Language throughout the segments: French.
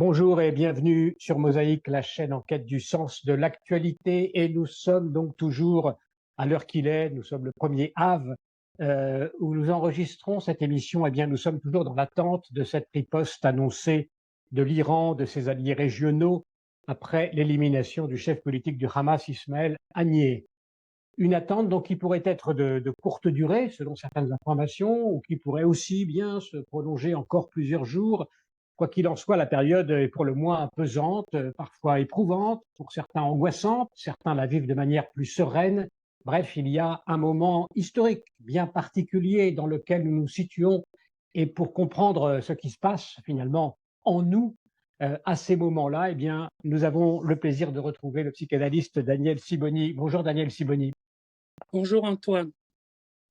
Bonjour et bienvenue sur Mosaïque, la chaîne en quête du sens de l'actualité. Et nous sommes donc toujours à l'heure qu'il est, nous sommes le 1er Av, où nous enregistrons cette émission. Eh bien, nous sommes toujours dans l'attente de cette riposte annoncée de l'Iran, de ses alliés régionaux, après l'élimination du chef politique du Hamas, Ismaël Haniyeh. Une attente donc qui pourrait être de courte durée, selon certaines informations, ou qui pourrait aussi bien se prolonger encore plusieurs jours. Quoi qu'il en soit, la période est pour le moins pesante, parfois éprouvante, pour certains angoissante, certains la vivent de manière plus sereine. Bref, il y a un moment historique bien particulier dans lequel nous nous situons. Et pour comprendre ce qui se passe finalement en nous, à ces moments-là, eh bien, nous avons le plaisir de retrouver le psychanalyste Daniel Sibony. Bonjour Daniel Sibony. Bonjour Antoine.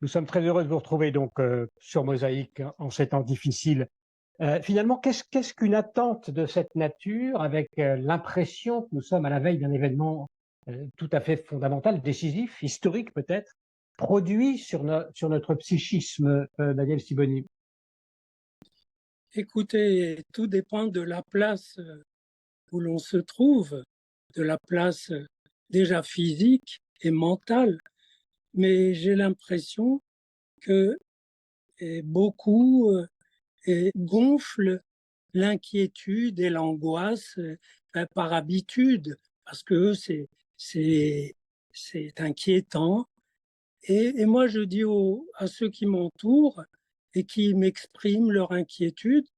Nous sommes très heureux de vous retrouver donc sur Mosaïque en ces temps difficiles. Finalement, qu'est-ce qu'une attente de cette nature avec l'impression que nous sommes à la veille d'un événement tout à fait fondamental, décisif, historique peut-être, produit sur notre psychisme, Daniel Sibony? Écoutez, tout dépend de la place où l'on se trouve, de la place déjà physique et mentale, mais j'ai l'impression que beaucoup gonflent l'inquiétude et l'angoisse par habitude, parce que c'est inquiétant. Et moi, je dis à ceux qui m'entourent et qui m'expriment leur inquiétude,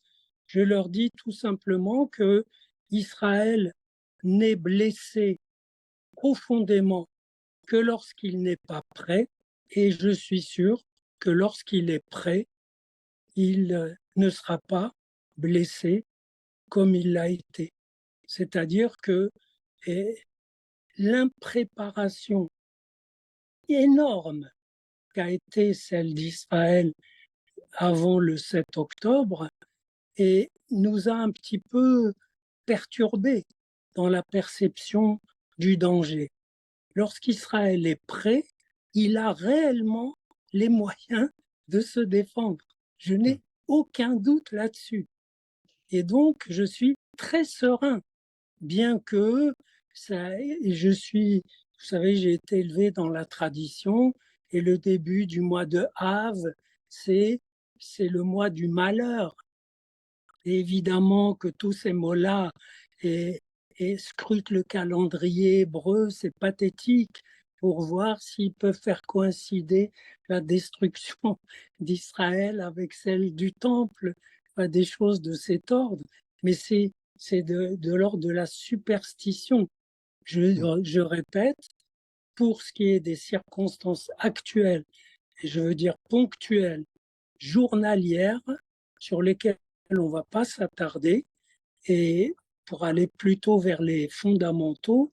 je leur dis tout simplement que Israël n'est blessé profondément que lorsqu'il n'est pas prêt, et je suis sûr que lorsqu'il est prêt, il ne sera pas blessé comme il l'a été. C'est-à-dire que l'impréparation énorme qu'a été celle d'Israël avant le 7 octobre et nous a un petit peu perturbés dans la perception du danger. Lorsqu'Israël est prêt, il a réellement les moyens de se défendre. Je n'ai aucun doute là-dessus. Et donc, je suis très serein, bien que vous savez, j'ai été élevé dans la tradition et le début du mois de Av, c'est le mois du malheur. Et évidemment que tous ces mots-là scrutent le calendrier hébreu, c'est pathétique pour voir s'ils peuvent faire coïncider la destruction d'Israël avec celle du temple, des choses de cet ordre. Mais c'est de l'ordre de la superstition. Je répète, pour ce qui est des circonstances actuelles, et je veux dire ponctuelles, journalières, sur lesquelles on ne va pas s'attarder, et pour aller plutôt vers les fondamentaux.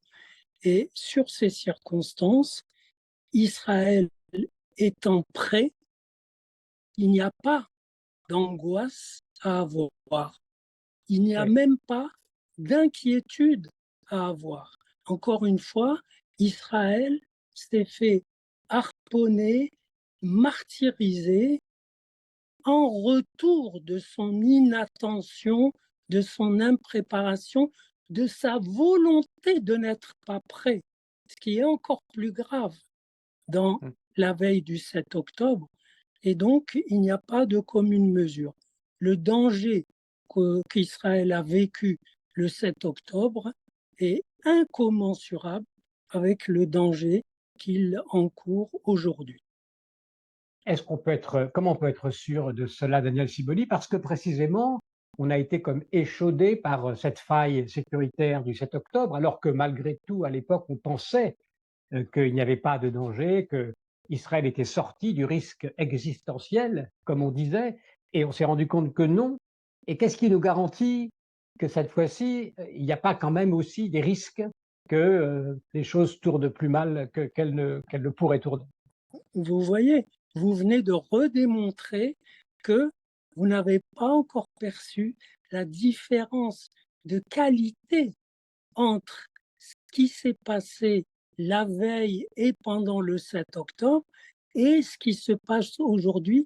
Et sur ces circonstances, Israël étant prêt, il n'y a pas d'angoisse à avoir. Il n'y a Oui. même pas d'inquiétude à avoir. Encore une fois, Israël s'est fait harponner, martyriser en retour de son inattention, de son impréparation, de sa volonté de n'être pas prêt, ce qui est encore plus grave dans Mm. la veille du 7 octobre. Et donc, il n'y a pas de commune mesure. Le danger qu'Israël a vécu le 7 octobre est incommensurable avec le danger qu'il encourt aujourd'hui. Comment on peut être sûr de cela, Daniel Sibony? Parce que précisément, on a été comme échaudé par cette faille sécuritaire du 7 octobre, alors que malgré tout, à l'époque, on pensait qu'il n'y avait pas de danger, que Israël était sorti du risque existentiel, comme on disait, et on s'est rendu compte que non. Et qu'est-ce qui nous garantit que cette fois-ci, il n'y a pas quand même aussi des risques que les choses tournent plus mal qu'elles ne pourraient tourner? Vous voyez, vous venez de redémontrer que vous n'avez pas encore perçu la différence de qualité entre ce qui s'est passé la veille et pendant le 7 octobre et ce qui se passe aujourd'hui,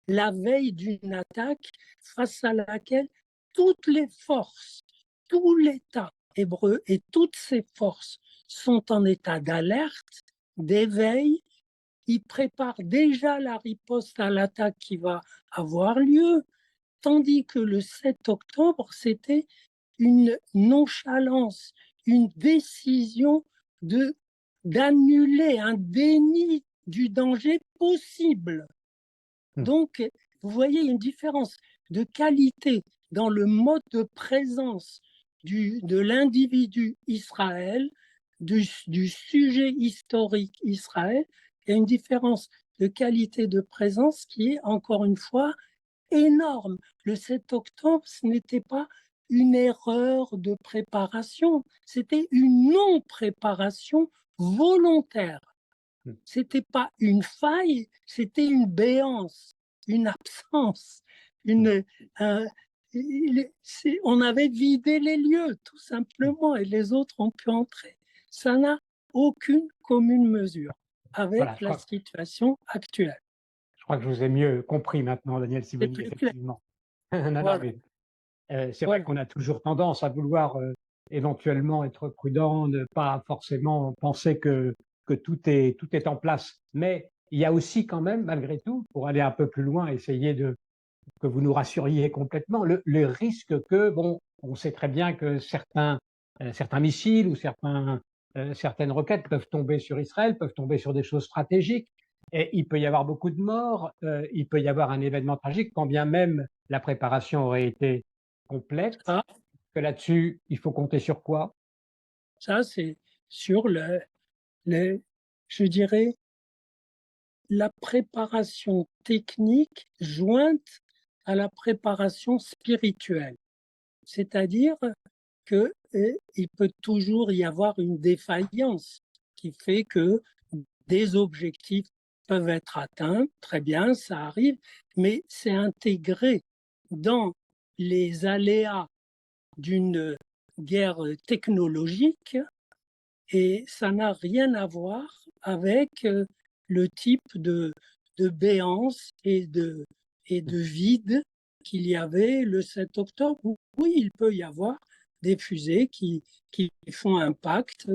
la veille d'une attaque face à laquelle toutes les forces tout l'État hébreu et toutes ses forces sont en état d'alerte, d'éveil. Ils préparent déjà la riposte à l'attaque qui va avoir lieu, tandis que le 7 octobre, c'était une nonchalance, une décision d'annuler un déni du danger possible. Donc, vous voyez une différence de qualité dans le mode de présence de l'individu Israël, du sujet historique Israël. Il y a une différence de qualité de présence qui est, encore une fois, énorme. Le 7 octobre, ce n'était pas une erreur de préparation, c'était une non-préparation volontaire. C'était pas une faille, c'était une béance, une absence, on avait vidé les lieux, tout simplement, et les autres ont pu entrer. Ça n'a aucune commune mesure Voilà, avec la situation actuelle. je crois que je vous ai mieux compris maintenant, Daniel C'est Simoni, plus clair. effectivement. Non, non, Voilà. mais c'est vrai Voilà. qu'on a toujours tendance à vouloir éventuellement être prudent, ne pas forcément penser que tout est en place. Mais il y a aussi quand même, malgré tout, pour aller un peu plus loin, essayer que vous nous rassuriez complètement, le risque que, bon, on sait très bien que certains missiles ou certaines roquettes peuvent tomber sur Israël, peuvent tomber sur des choses stratégiques, et il peut y avoir beaucoup de morts, il peut y avoir un événement tragique, quand bien même la préparation aurait été complète. Ça, Que là-dessus, il faut compter sur quoi? ça c'est sur je dirais, la préparation technique jointe à la préparation spirituelle. C'est-à-dire qu'il peut toujours y avoir une défaillance qui fait que des objectifs peuvent être atteints, très bien, ça arrive, mais c'est intégré dans les aléas d'une guerre technologique et ça n'a rien à voir avec le type de béance et de vide qu'il y avait le 7 octobre. Oui, il peut y avoir des fusées qui font impact.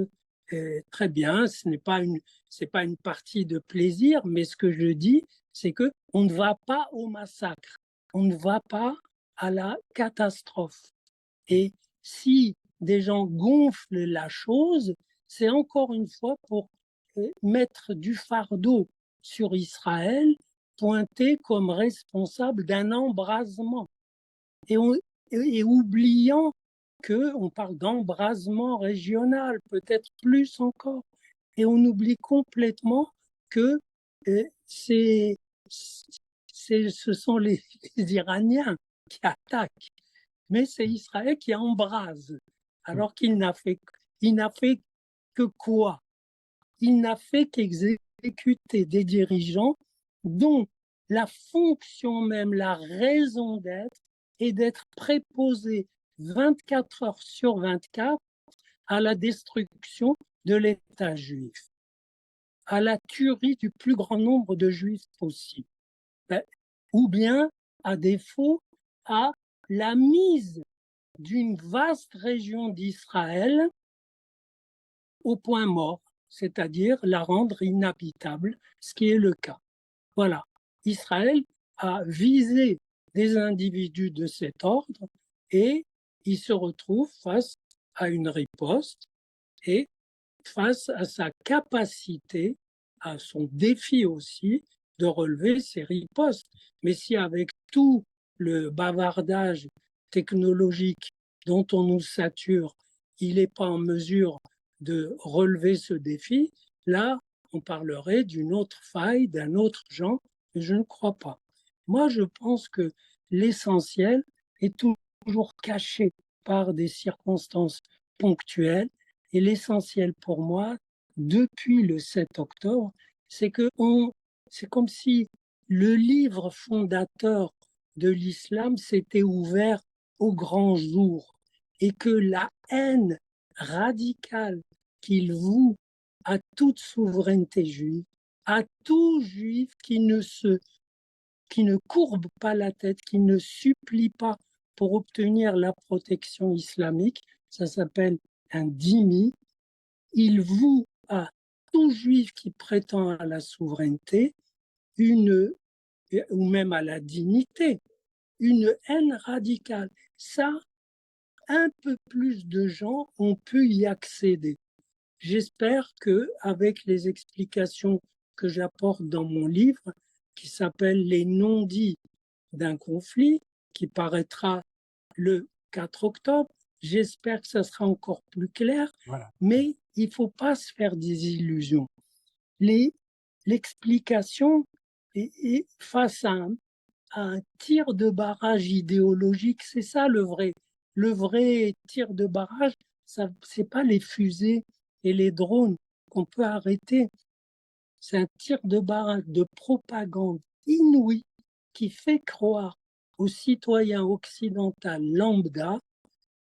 Très bien, c'est pas une partie de plaisir, mais ce que je dis, c'est que on ne va pas au massacre, on ne va pas à la catastrophe. Et si des gens gonflent la chose, c'est encore une fois pour mettre du fardeau sur Israël, pointé comme responsable d'un embrasement. Et, et oubliant qu'on parle d'embrasement régional, peut-être plus encore. Et on oublie complètement que ce sont les Iraniens qui attaquent, mais c'est Israël qui embrase, alors qu'il n'a fait que quoi? Il n'a fait qu'exécuter des dirigeants dont la fonction même, la raison d'être, est d'être préposés 24 heures sur 24 à la destruction de l'État juif, à la tuerie du plus grand nombre de juifs possible, ou bien, à défaut, à la mise d'une vaste région d'Israël au point mort, c'est-à-dire la rendre inhabitable, ce qui est le cas. Voilà. Israël a visé des individus de cet ordre et il se retrouve face à une riposte et face à sa capacité, à son défi aussi, de relever ces ripostes. Mais si avec tout le bavardage technologique dont on nous sature, il n'est pas en mesure de relever ce défi, là, on parlerait d'une autre faille, d'un autre genre, mais je ne crois pas. Moi, je pense que l'essentiel est toujours caché par des circonstances ponctuelles et l'essentiel pour moi, depuis le 7 octobre, c'est c'est comme si le livre fondateur de l'islam s'était ouvert au grand jour et que la haine radicale qu'il voue à toute souveraineté juive, à tout juif qui ne courbe pas la tête, qui ne supplie pas pour obtenir la protection islamique. Ça s'appelle un dhimmi. Il voue à tout juif qui prétend à la souveraineté ou même à la dignité, une haine radicale. Ça, un peu plus de gens ont pu y accéder. J'espère qu'avec les explications que j'apporte dans mon livre, qui s'appelle Les non-dits d'un conflit, qui paraîtra le 4 octobre, j'espère que ça sera encore plus clair, Voilà. mais il ne faut pas se faire des illusions. L'explication est face à un tir de barrage idéologique, c'est ça le vrai. Le vrai tir de barrage, ce n'est pas les fusées et les drones qu'on peut arrêter. C'est un tir de barrage de propagande inouïe qui fait croire aux citoyens occidentaux lambda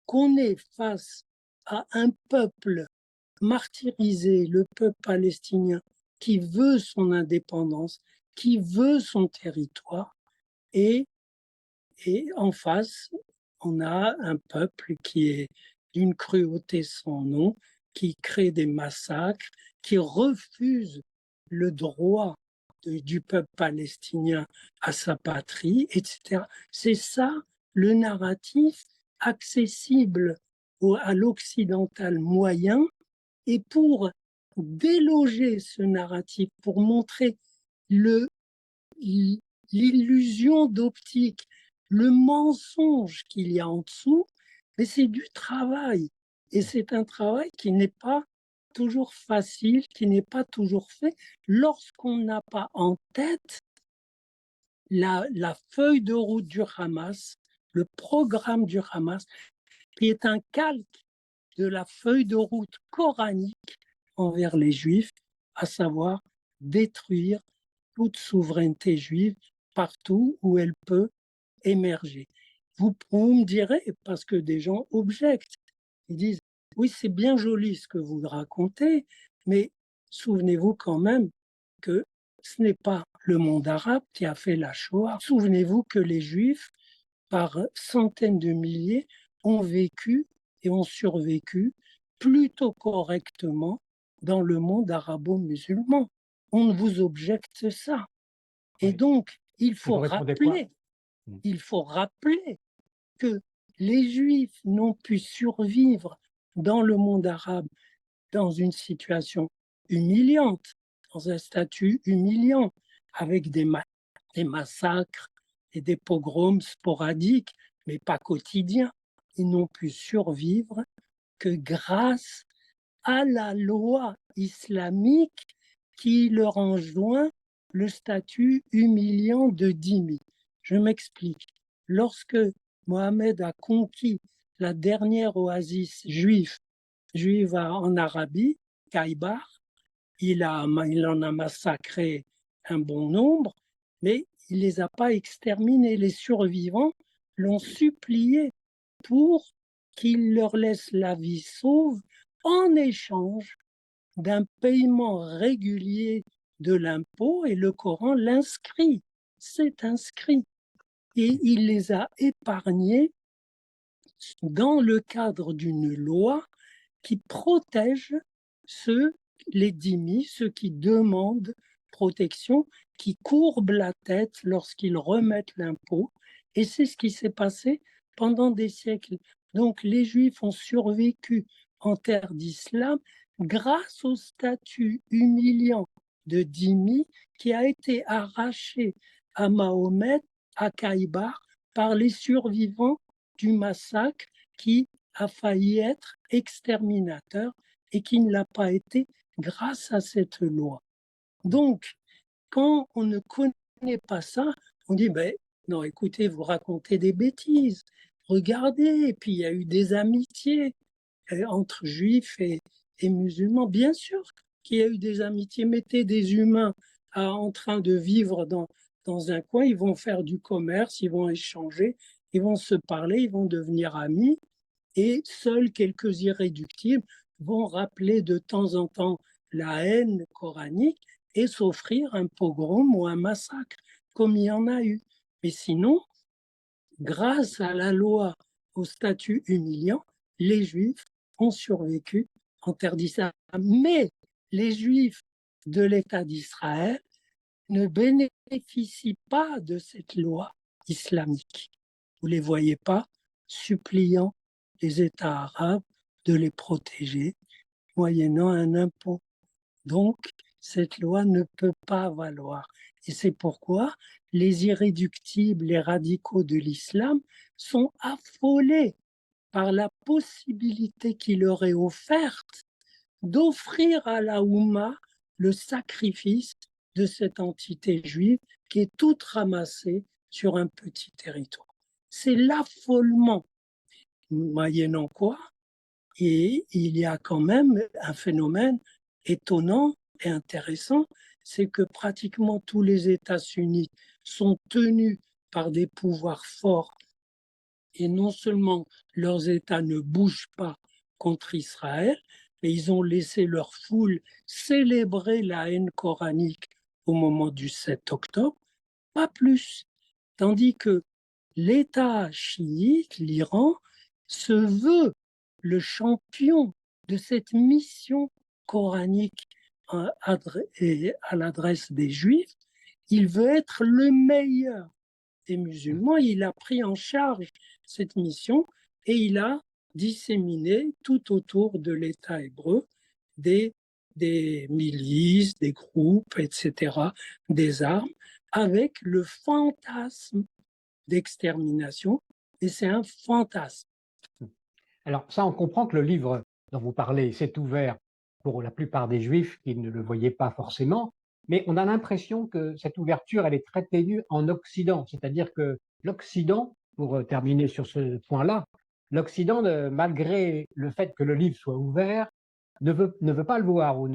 qu'on est face à un peuple martyrisé, le peuple palestinien, qui veut son indépendance, qui veut son territoire, et en face, on a un peuple qui est d'une cruauté sans nom, qui crée des massacres, qui refuse le droit du peuple palestinien à sa patrie, etc. C'est ça le narratif accessible à l'occidental moyen. Et pour déloger ce narratif, pour montrer l'illusion d'optique, le mensonge qu'il y a en dessous, mais c'est du travail. Et c'est un travail qui n'est pas toujours facile, qui n'est pas toujours fait lorsqu'on n'a pas en tête la feuille de route du Hamas, le programme du Hamas, qui est un calque de la feuille de route coranique envers les Juifs, à savoir détruire toute souveraineté juive partout où elle peut émerger. Vous me direz, parce que des gens objectent, ils disent, oui, c'est bien joli ce que vous racontez, mais souvenez-vous quand même que ce n'est pas le monde arabe qui a fait la Shoah. Souvenez-vous que les Juifs, par centaines de milliers, ont vécu et ont survécu plutôt correctement dans le monde arabo-musulman. On ne vous objecte ça. Et Oui. donc, il Vous faut répondez quoi? rappeler que les Juifs n'ont pu survivre dans le monde arabe dans une situation humiliante, dans un statut humiliant, avec des massacres et des pogroms sporadiques, mais pas quotidiens. Ils n'ont pu survivre que grâce à la loi islamique qui leur enjoint le statut humiliant de dhimmi. Je m'explique. Lorsque Mohammed a conquis la dernière oasis juive en Arabie, Khaïbar, il en a massacré un bon nombre, mais il ne les a pas exterminés. Les survivants l'ont supplié pour qu'il leur laisse la vie sauve en échange d'un paiement régulier de l'impôt, et le Coran l'inscrit, c'est inscrit. Et il les a épargnés dans le cadre d'une loi qui protège les dhimmis, ceux qui demandent protection, qui courbent la tête lorsqu'ils remettent l'impôt. Et c'est ce qui s'est passé pendant des siècles. Donc les Juifs ont survécu en terre d'islam grâce au statut humiliant de dhimmi qui a été arraché à Mahomet, à Khaïbar, par les survivants du massacre qui a failli être exterminateur et qui ne l'a pas été grâce à cette loi. Donc, quand on ne connaît pas ça, on dit, ben, non, écoutez, vous racontez des bêtises. Regardez, et puis il y a eu des amitiés entre juifs et musulmans. Bien sûr qu'il y a eu des amitiés. Mettez des humains en train de vivre dans un coin, ils vont faire du commerce, ils vont échanger, ils vont se parler, ils vont devenir amis. Et seuls quelques irréductibles vont rappeler de temps en temps la haine coranique et s'offrir un pogrom ou un massacre, comme il y en a eu. Mais sinon, grâce à la loi au statut humiliant, les Juifs ont survécu en terre d'Israël. Mais les Juifs de l'État d'Israël ne bénéficient pas de cette loi islamique. Vous ne les voyez pas suppliant les États arabes de les protéger, moyennant un impôt. Donc, cette loi ne peut pas valoir. Et c'est pourquoi les irréductibles, les radicaux de l'islam sont affolés par la possibilité qui leur est offerte d'offrir à la Oumma le sacrifice de cette entité juive qui est toute ramassée sur un petit territoire. C'est l'affolement, moyennant quoi, et il y a quand même un phénomène étonnant et intéressant, c'est que pratiquement tous les États sunnites sont tenus par des pouvoirs forts et non seulement leurs États ne bougent pas contre Israël, mais ils ont laissé leur foule célébrer la haine coranique au moment du 7 octobre, pas plus. Tandis que l'État chiite, l'Iran, se veut le champion de cette mission coranique à l'adresse des Juifs. Il veut être le meilleur des musulmans. Il a pris en charge cette mission et il a disséminé tout autour de l'État hébreu des milices, des groupes, etc., des armes, avec le fantasme d'extermination. Et c'est un fantasme. Alors ça, on comprend que le livre dont vous parlez s'est ouvert pour la plupart des Juifs qui ne le voyaient pas forcément, mais on a l'impression que cette ouverture, elle est très ténue en Occident, c'est-à-dire que l'Occident, pour terminer sur ce point-là, l'Occident, malgré le fait que le livre soit ouvert, ne veut pas le voir ou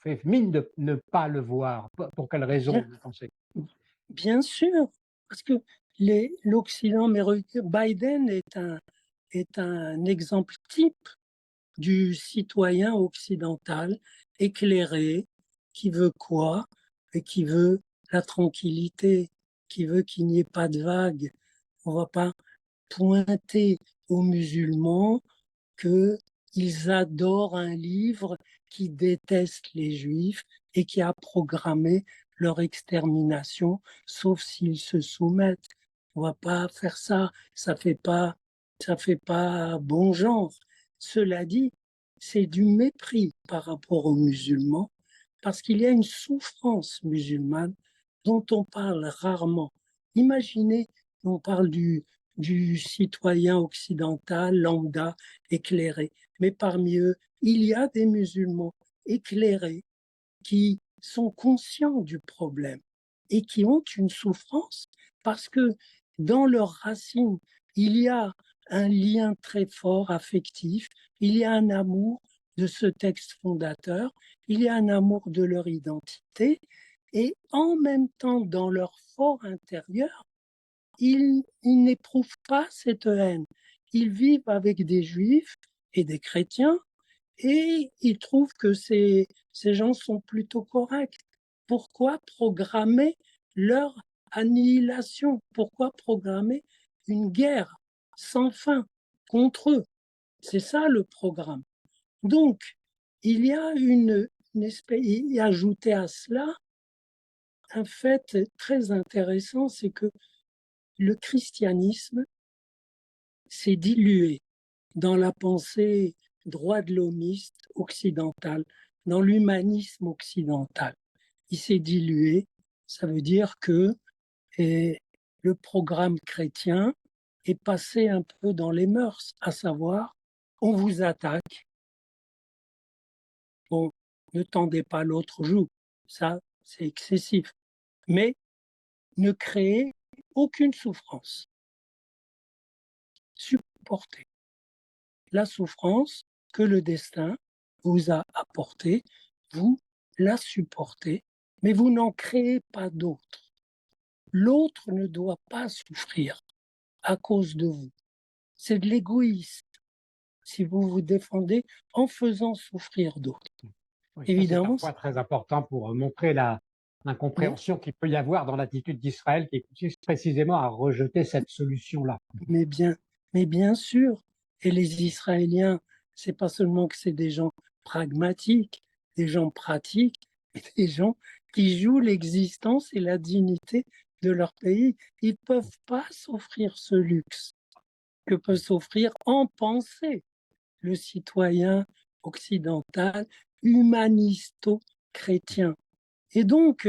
fait mine de ne pas le voir. Pour quelle raison, Bien, vous pensez? bien sûr, parce que l'Occident, mais Biden est un exemple type du citoyen occidental éclairé qui veut quoi? Et qui veut la tranquillité, qui veut qu'il n'y ait pas de vagues. On ne va pas pointer aux musulmans qu'ils adorent un livre qui déteste les juifs et qui a programmé leur extermination, sauf s'ils se soumettent. On ne va pas faire ça, ça fait pas bon genre. Cela dit, c'est du mépris par rapport aux musulmans, parce qu'il y a une souffrance musulmane dont on parle rarement. Imaginez, on parle du citoyen occidental lambda éclairé, mais parmi eux, il y a des musulmans éclairés qui sont conscients du problème et qui ont une souffrance parce que dans leurs racines, il y a un lien très fort affectif, il y a un amour de ce texte fondateur, il y a un amour de leur identité, et en même temps, dans leur fort intérieur, ils n'éprouvent pas cette haine. Ils vivent avec des juifs et des chrétiens et ils trouvent que ces gens sont plutôt corrects. Pourquoi programmer leur annihilation? Pourquoi programmer une guerre sans fin contre eux? C'est ça le programme. Donc, il y a une espèce, et ajouté à cela, un fait très intéressant, c'est que le christianisme s'est dilué dans la pensée droit de l'homiste occidentale, dans l'humanisme occidental. Il s'est dilué, ça veut dire que le programme chrétien est passé un peu dans les mœurs, à savoir, on vous attaque, bon, ne tendez pas l'autre joue, ça c'est excessif, mais ne créez aucune souffrance, supportez la souffrance que le destin vous a apportée, vous la supportez, mais vous n'en créez pas d'autre. L'autre ne doit pas souffrir à cause de vous. C'est de l'égoïsme si vous vous défendez en faisant souffrir d'autres. Oui, ça c'est un Évidemment, point très important pour montrer la oui, l'incompréhension qu'il peut y avoir dans l'attitude d'Israël qui consiste précisément à rejeter cette solution-là. mais bien, mais bien sûr. Et les Israéliens, c'est pas seulement que c'est des gens pragmatiques, des gens pratiques, mais des gens qui jouent l'existence et la dignité de leur pays. Ils peuvent pas s'offrir ce luxe que peut s'offrir en pensée le citoyen occidental, humanisto-chrétien. Et donc,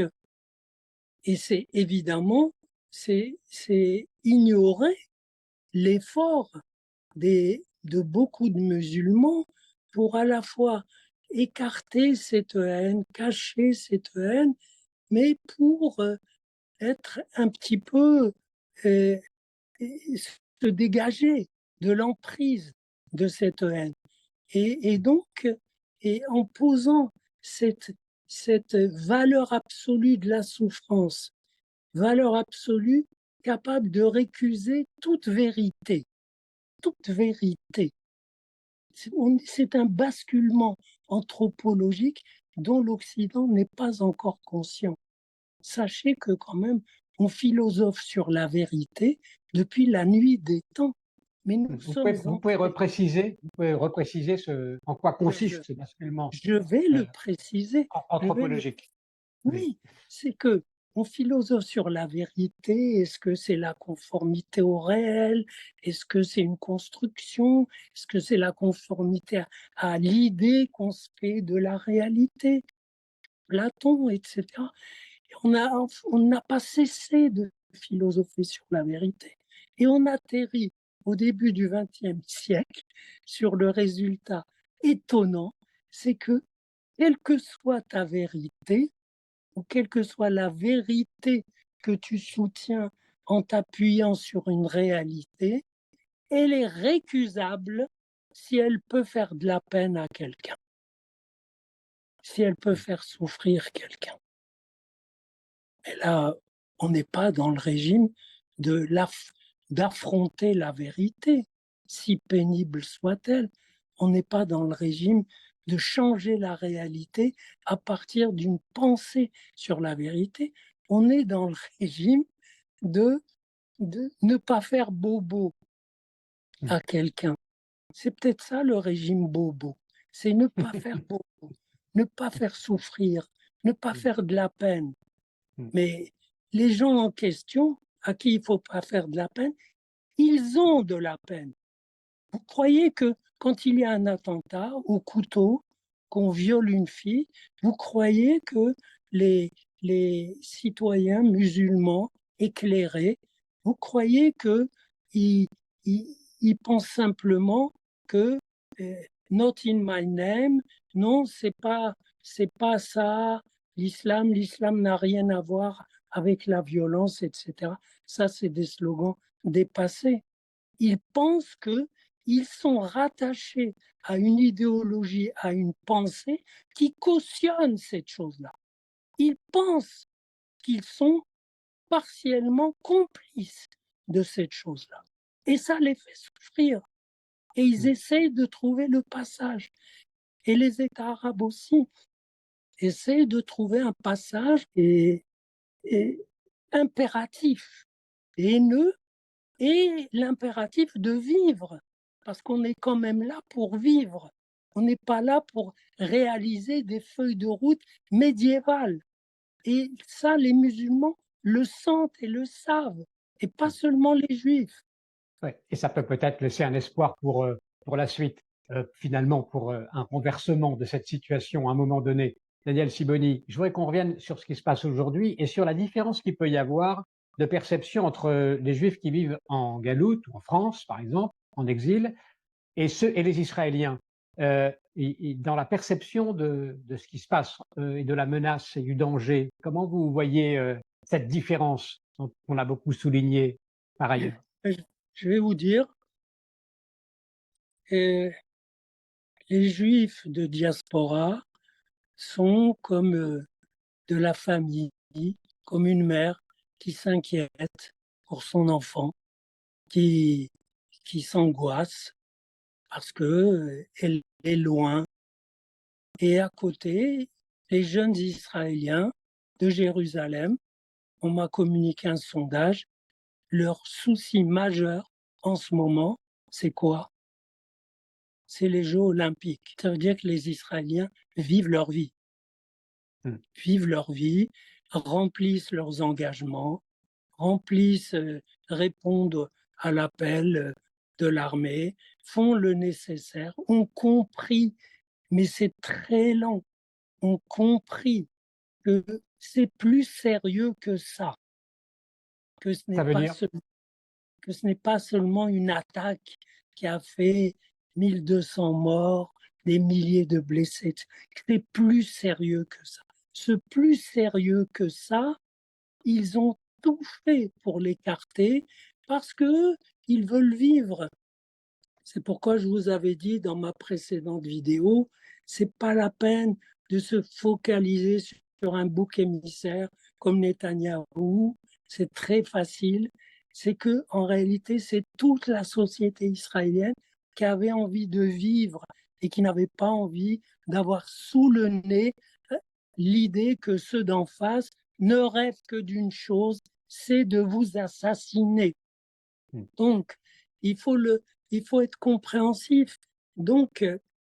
et c'est évidemment, c'est ignorer l'effort de beaucoup de musulmans pour à la fois écarter cette haine, cacher cette haine, mais pour être un petit peu euh, se dégager de l'emprise de cette haine. Et donc, et en posant cette valeur absolue de la souffrance, valeur absolue capable de récuser toute vérité, toute vérité. C'est un basculement anthropologique dont l'Occident n'est pas encore conscient. Sachez que quand même, on philosophe sur la vérité depuis la nuit des temps, mais nous sommes entrés. Vous pouvez repréciser en quoi Ben, consiste ce basculement je vais le euh, préciser. Je vais le anthropologique. Oui. Oui, c'est que on philosophe sur la vérité. Est-ce que c'est la conformité au réel? Est-ce que c'est une construction? Est-ce que c'est la conformité à l'idée qu'on se fait de la réalité? Platon, etc. Et on n'a pas cessé de philosopher sur la vérité. Et on atterrit au début du XXe siècle sur le résultat étonnant, c'est que quelle que soit ta vérité, ou quelle que soit la vérité que tu soutiens en t'appuyant sur une réalité, elle est récusable si elle peut faire de la peine à quelqu'un, si elle peut faire souffrir quelqu'un. Et là, on n'est pas dans le régime de d'affronter la vérité, si pénible soit-elle. On n'est pas dans le régime de changer la réalité à partir d'une pensée sur la vérité. On est dans le régime de, de ne pas faire bobo à quelqu'un. C'est peut-être ça le régime bobo. C'est ne pas faire bobo, ne pas faire souffrir, ne pas faire de la peine. Mais les gens en question, à qui il ne faut pas faire de la peine, ils ont de la peine. Vous croyez que quand il y a un attentat au couteau, qu'on viole une fille, vous croyez que les citoyens musulmans éclairés, vous croyez qu'ils ils pensent simplement que not in my name, non, c'est pas ça, l'islam n'a rien à voir avec la violence, etc. Ça, c'est des slogans dépassés. Ils pensent qu'ils sont rattachés à une idéologie, à une pensée qui cautionne cette chose-là. Ils pensent qu'ils sont partiellement complices de cette chose-là. Et ça les fait souffrir. Et ils essayent de trouver le passage. Et les États arabes aussi essayent de trouver un passage et impératif, haineux, et l'impératif de vivre, parce qu'on est quand même là pour vivre. On n'est pas là pour réaliser des feuilles de route médiévales. Et ça, les musulmans le sentent et le savent, et pas seulement les juifs. Ouais. Et ça peut peut-être laisser un espoir pour la suite, finalement, pour un renversement de cette situation à un moment donné. Daniel Sibony, je voudrais qu'on revienne sur ce qui se passe aujourd'hui et sur la différence qu'il peut y avoir de perception entre les Juifs qui vivent en Galoute ou en France, par exemple, en exil, et les Israéliens. Dans la perception de ce qui se passe et de la menace et du danger, comment vous voyez cette différence qu'on a beaucoup soulignée par ailleurs? Je vais vous dire, les juifs de diaspora sont comme de la famille, comme une mère qui s'inquiète pour son enfant, qui, qui s'angoisse parce que elle est loin. Et à côté, les jeunes Israéliens de Jérusalem, on m'a communiqué un sondage. Leur souci majeur en ce moment, c'est quoi? C'est les Jeux olympiques. Ça veut dire que les Israéliens vivent leur vie, Mmh. vivent leur vie, remplissent leurs engagements, remplissent, répondent à l'appel de l'armée, font le nécessaire, ont compris, mais c'est très lent, ont compris que c'est plus sérieux que ça, que ce n'est Ça veut pas dire, ce que ce n'est pas seulement une attaque qui a fait 1200 morts, des milliers de blessés, que c'est plus sérieux que ça. Ce plus sérieux que ça, ils ont tout fait pour l'écarter parce que ils veulent vivre. C'est pourquoi je vous avais dit dans ma précédente vidéo, c'est pas la peine de se focaliser sur un bouc émissaire comme Netanyahou. C'est très facile. C'est que en réalité, c'est toute la société israélienne qui avait envie de vivre et qui n'avait pas envie d'avoir sous le nez l'idée que ceux d'en face ne rêvent que d'une chose, c'est de vous assassiner. mmh, Donc, il faut, il faut être compréhensif. Donc,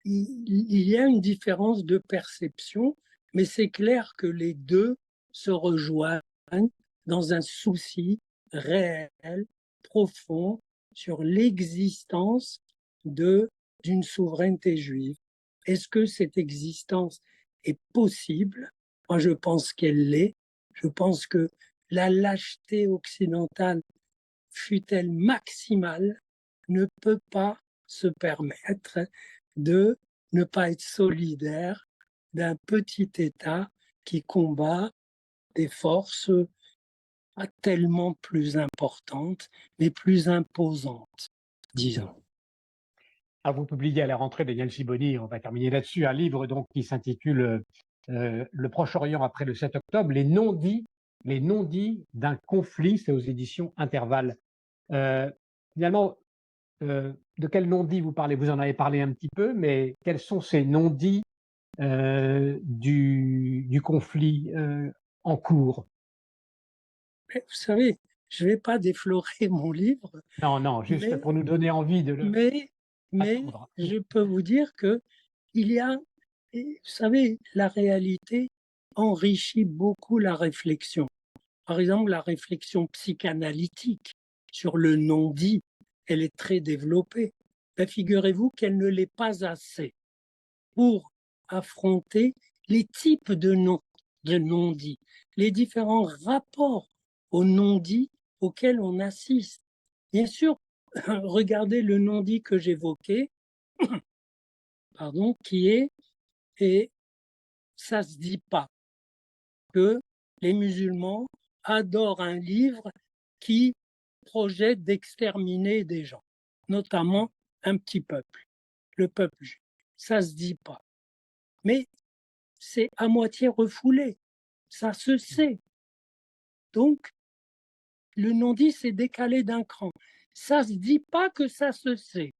il y a une différence de perception, mais c'est clair que les deux se rejoignent dans un souci réel, profond, sur l'existence d'une souveraineté juive. Est-ce que cette existence est possible? Moi, je pense qu'elle l'est. Je pense que la lâcheté occidentale, fût-elle maximale, ne peut pas se permettre de ne pas être solidaire d'un petit État qui combat des forces pas tellement plus importantes, mais plus imposantes, mmh. disons. Ah, vous publiez à la rentrée, Daniel Siboni, on va terminer là-dessus, un livre donc qui s'intitule Le Proche-Orient après le 7 octobre, les non-dits d'un conflit, c'est aux éditions Intervalle. Euh, Finalement, de quel non-dit vous parlez? Vous en avez parlé un petit peu, mais quels sont ces non-dits du conflit en cours? Mais vous savez, je ne vais pas déflorer mon livre, Non, non, juste mais, pour nous donner envie de le mais, mais attendre. je peux vous dire que il y a, et vous savez, la réalité enrichit beaucoup la réflexion. Par exemple, la réflexion psychanalytique sur le non-dit, elle est très développée. Mais figurez-vous qu'elle ne l'est pas assez pour affronter les types de non-dits, les différents rapports au non-dit auxquels on assiste. Bien sûr, regardez le non-dit que j'évoquais, pardon, qui est et ça se dit pas que les musulmans adorent un livre qui projette d'exterminer des gens, notamment un petit peuple, le peuple juif. Ça se dit pas. Mais c'est à moitié refoulé. Ça se sait. Donc, le non-dit s'est décalé d'un cran. Ça se dit pas que ça se sait.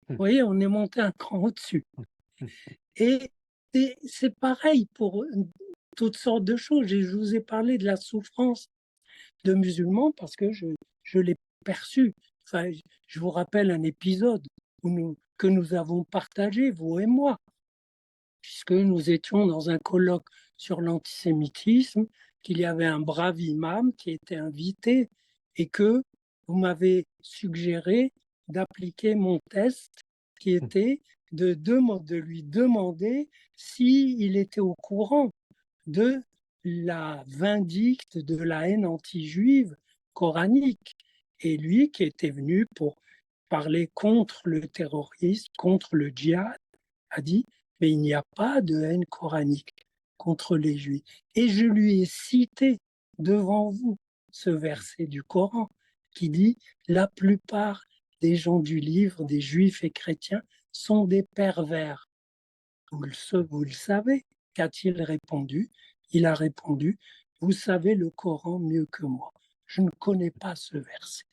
Vous voyez, on est monté un cran au-dessus. Et, et c'est pareil pour toutes sortes de choses. Et je vous ai parlé de la souffrance de musulmans parce que je l'ai perçu. Enfin, je vous rappelle un épisode que nous avons partagé, vous et moi, puisque nous étions dans un colloque sur l'antisémitisme, qu'il y avait un brave imam qui était invité et que vous m'avez suggéré d'appliquer mon test qui était de lui demander s'il était au courant de la vindicte, de la haine anti-juive coranique. Et lui qui était venu pour parler contre le terrorisme, contre le djihad, a dit, mais il n'y a pas de haine coranique contre les juifs. Et je lui ai cité devant vous ce verset du Coran qui dit, la plupart des gens du livre, des juifs et chrétiens, sont des pervers. Vous le savez. Qu'a-t-il répondu? Il a répondu, vous savez le Coran mieux que moi. Je ne connais pas ce verset.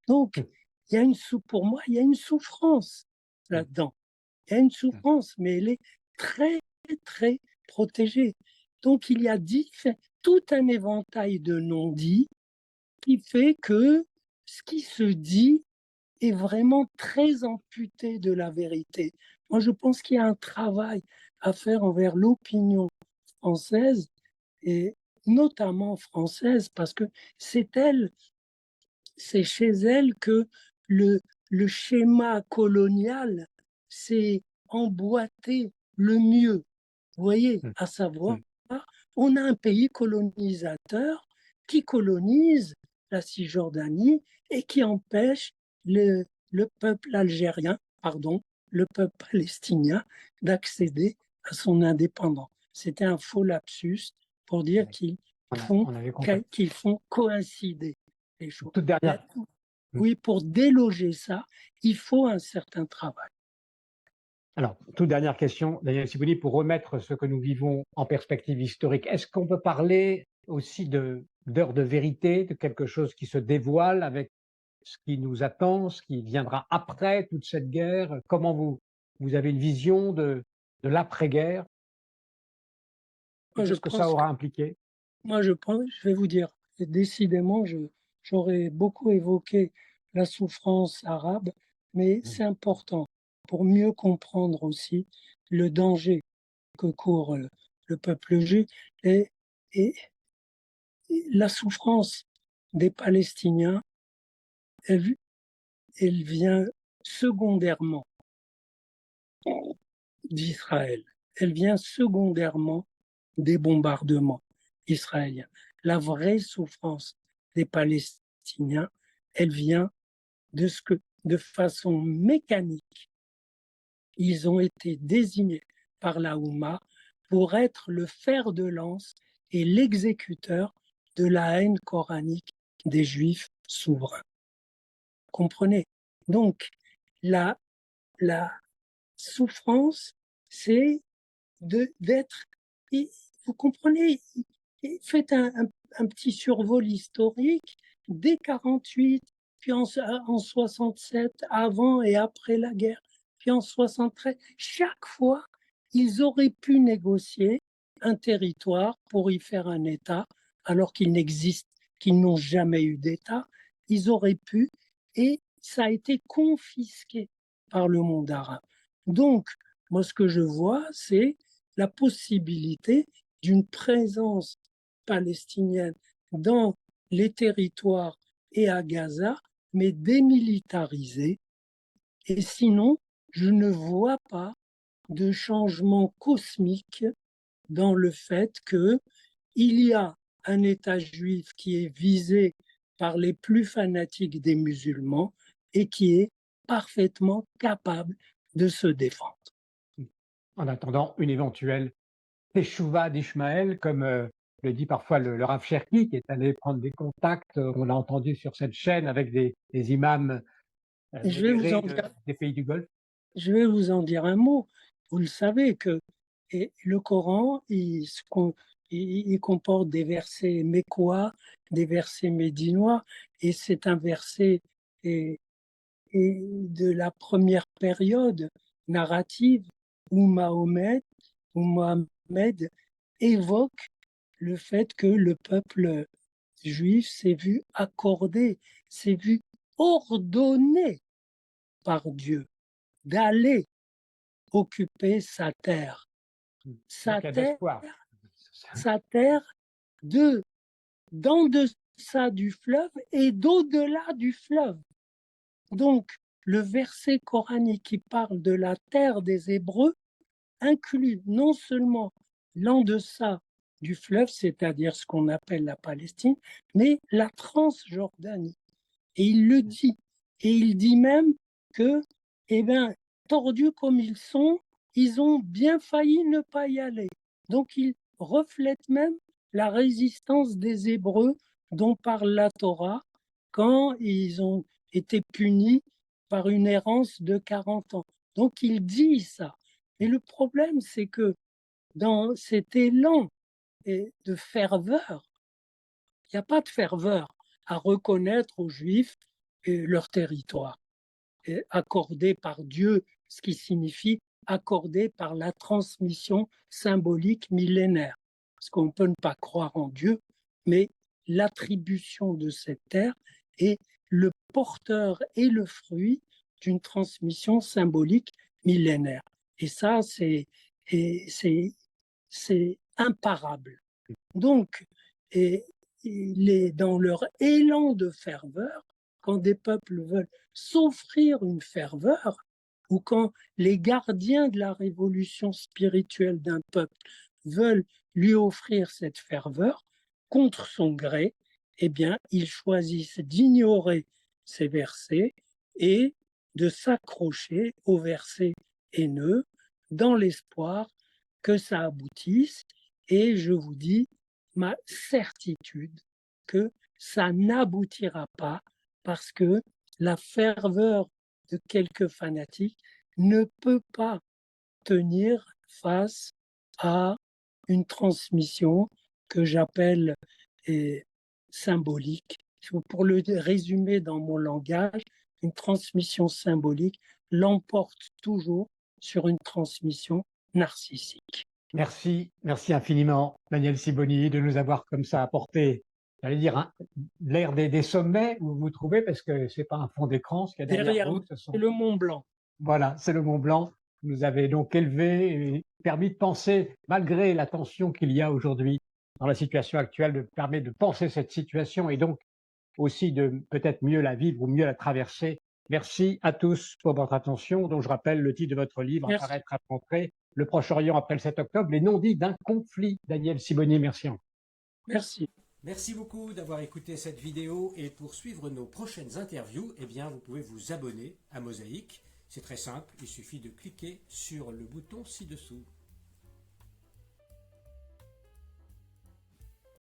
Donc, il y a pour moi, il y a une souffrance là-dedans. Il y a une souffrance, mais elle est très, très protégée. Donc, il y a tout un éventail de non-dits qui fait que ce qui se dit est vraiment très amputé de la vérité. Moi, je pense qu'il y a un travail à faire envers l'opinion française, et notamment française, parce que c'est chez elle que le, le schéma colonial s'est emboîté le mieux. Vous voyez, à savoir, on a un pays colonisateur qui colonise la Cisjordanie et qui empêche le peuple algérien, pardon, le peuple palestinien d'accéder à son indépendance. C'était un faux lapsus pour dire qu'ils font, font coïncider les choses. Toute dernière. Oui, pour déloger ça, il faut un certain travail. Alors, toute dernière question, Daniel Sibouni, pour remettre ce que nous vivons en perspective historique. Est-ce qu'on peut parler aussi d'heure de vérité, de quelque chose qui se dévoile avec ce qui nous attend, ce qui viendra après toute cette guerre? Comment vous avez une vision de l'après-guerre? Qu'est-ce que ça aura impliqué? Moi, je vais vous dire, décidément, j'aurais beaucoup évoqué la souffrance arabe, mais c'est important pour mieux comprendre aussi le danger que court le peuple juif et, et la souffrance des Palestiniens, elle vient secondairement d'Israël. Elle vient secondairement des bombardements israéliens. La vraie souffrance des Palestiniens, elle vient de ce que, de façon mécanique, ils ont été désignés par la Houma pour être le fer de lance et l'exécuteur de la haine coranique des Juifs souverains. Comprenez? Donc, la souffrance, c'est d'être, vous comprenez, faites un petit survol historique dès 48, puis en 67, avant et après la guerre, puis en 73. Chaque fois, ils auraient pu négocier un territoire pour y faire un État, alors qu'il n'existe, qu'ils n'ont jamais eu d'État. Ils auraient pu, et ça a été confisqué par le monde arabe. Donc, moi, ce que je vois, c'est la possibilité d'une présence palestinienne dans les territoires et à Gaza, mais démilitarisée. Et sinon, je ne vois pas de changement cosmique dans le fait qu'il y a un État juif qui est visé par les plus fanatiques des musulmans et qui est parfaitement capable de se défendre. En attendant une éventuelle Teshuvah d'Ishmaël, comme le dit parfois le Rav Cherki, qui est allé prendre des contacts, on l'a entendu sur cette chaîne, avec des imams des pays du Golfe. Je vais vous en dire un mot. Vous le savez que le Coran, il comporte des versets mécois, des versets médinois, et c'est un verset de la première période narrative où Mohammed évoque le fait que le peuple juif s'est vu accorder, s'est vu ordonné par Dieu d'aller occuper sa terre. Sa terre d'en deçà du fleuve et d'au-delà du fleuve. Donc, le verset coranique qui parle de la terre des Hébreux inclut non seulement l'en deçà du fleuve, c'est-à-dire ce qu'on appelle la Palestine, mais la Transjordanie. Et il le dit. Et il dit même que, tordus comme ils sont, ils ont bien failli ne pas y aller. Donc, il reflète même la résistance des Hébreux dont parle la Torah quand ils ont été punis par une errance de 40 ans. Donc, il dit ça. Et le problème, c'est que dans cet élan de ferveur, il n'y a pas de ferveur à reconnaître aux Juifs leur territoire, accordé par Dieu, ce qui signifie accordé par la transmission symbolique millénaire. parce qu'on peut ne pas croire en Dieu, mais l'attribution de cette terre est le porteur et le fruit d'une transmission symbolique millénaire. Et ça, c'est imparable. Donc, dans leur élan de ferveur, quand des peuples veulent s'offrir une ferveur, ou quand les gardiens de la révolution spirituelle d'un peuple veulent lui offrir cette ferveur, contre son gré, eh bien, ils choisissent d'ignorer ces versets et de s'accrocher aux versets haineux dans l'espoir que ça aboutisse. Et je vous dis ma certitude que ça n'aboutira pas parce que la ferveur de quelques fanatiques ne peut pas tenir face à une transmission que j'appelle symbolique. Pour le résumer dans mon langage, une transmission symbolique l'emporte toujours sur une transmission narcissique. Merci, merci infiniment, Daniel Sibony, de nous avoir comme ça apporté, j'allais dire, l'air des sommets où vous vous trouvez, parce que c'est pas un fond d'écran, ce qu'il y a derrière vous. C'est le Mont Blanc. Voilà, c'est le Mont Blanc. Vous nous avez donc élevé et permis de penser, malgré la tension qu'il y a aujourd'hui dans la situation actuelle, permet de penser cette situation et donc aussi de peut-être mieux la vivre ou mieux la traverser. Merci à tous pour votre attention, dont je rappelle le titre de votre livre, Merci. Apparaître à rentrer, Le Proche-Orient après le 7 octobre, les non-dits d'un conflit. Daniel Sibony, merci. Merci. Merci beaucoup d'avoir écouté cette vidéo et pour suivre nos prochaines interviews, eh bien, vous pouvez vous abonner à Mosaïque. C'est très simple, il suffit de cliquer sur le bouton ci-dessous.